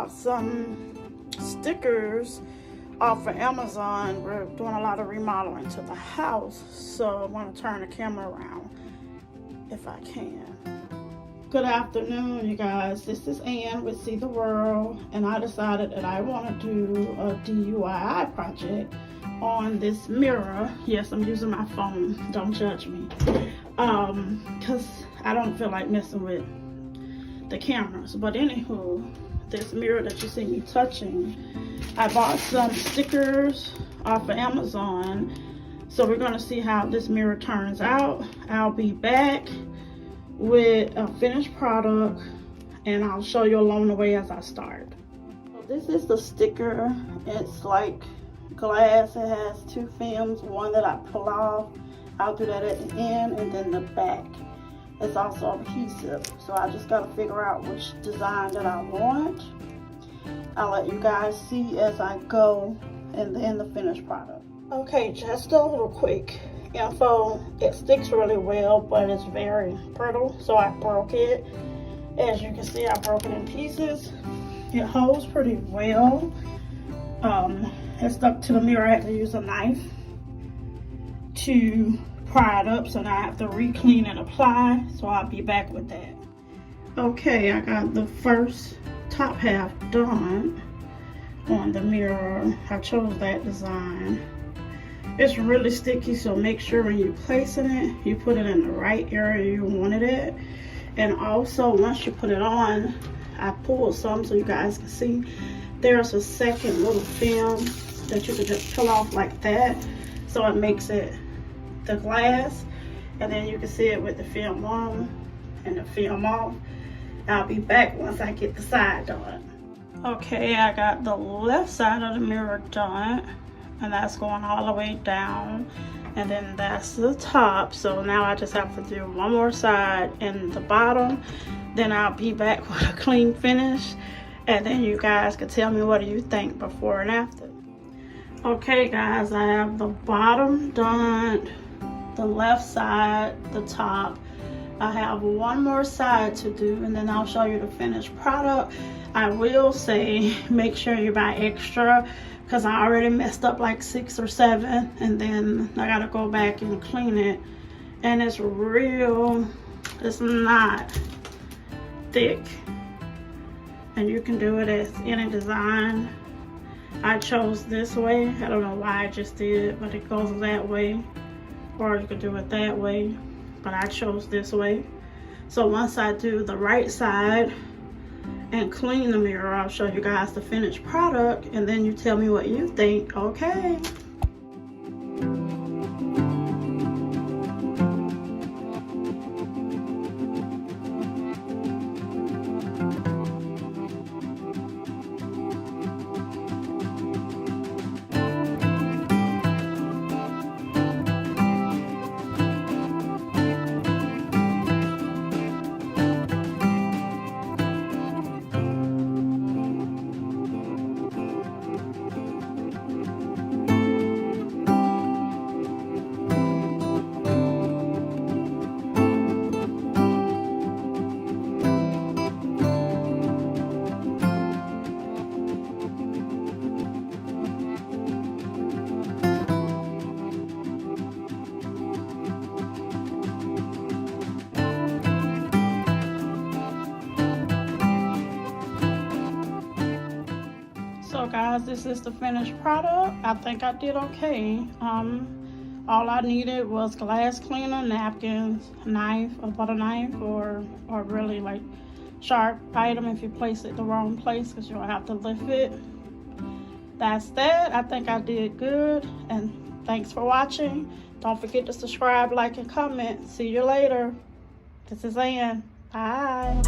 bought some stickers off of Amazon. We're doing a lot of remodeling to the house, so I want to turn the camera around if I can. Good afternoon, you guys. This is Ann with See the World, and I decided that I want to do a D.I.Y project on this mirror. Yes, I'm using my phone. Don't judge me. Because I don't feel like messing with the cameras. But anywho, this mirror that you see me touching, I bought some stickers off of Amazon. So we're going to see how this mirror turns out. I'll be back with a finished product, and I'll show you along the way as I start. So this is the sticker. It's like glass. It has two films, one that I pull off. I'll do that at the end, and then the back is also adhesive. So I just got to figure out which design that I want. I'll let you guys see as I go, and then the finished product. Okay, just a little quick info. It sticks really well, but it's very brittle, so I broke it. As you can see, I broke it in pieces. It holds pretty well. It stuck to the mirror. I had to use a knife to pry it up, so now I have to re-clean and apply, so I'll be back with that. Okay, I got the first top half done on the mirror. I chose that design. It's really sticky, so make sure when you're placing it, you put it in the right area you want it at. And also, once you put it on, I pulled some so you guys can see. There's a second little film that you can just pull off like that, so it makes it the glass, and then you can see it with the film on and the film off. I'll be back once I get the side done. Okay, I got the left side of the mirror done, and that's going all the way down, and then that's the top. So now I just have to do one more side and the bottom, then I'll be back with a clean finish, and then you guys can tell me what do you think before and after. Okay guys, I have the bottom done, the left side, the top. I have one more side to do, and then I'll show you the finished product. I will say make sure you buy extra, because I already messed up like 6 or 7, and then I gotta go back and clean it. And it's real, it's not thick, and you can do it as any design. I chose this way. I don't know why I just did it, but it goes that way, or you could do it that way, but I chose this way. So once I do the right side and clean the mirror, I'll show you guys the finished product, and then you tell me what you think. Okay. So guys, this is the finished product. I think I did okay. All I needed was glass cleaner, napkins, knife, a butter knife, or really like sharp item if you place it the wrong place, because you'll have to lift it. That's that. I think I did good, and thanks for watching. Don't forget to subscribe, like, and comment. See you later. This is Ann. Bye.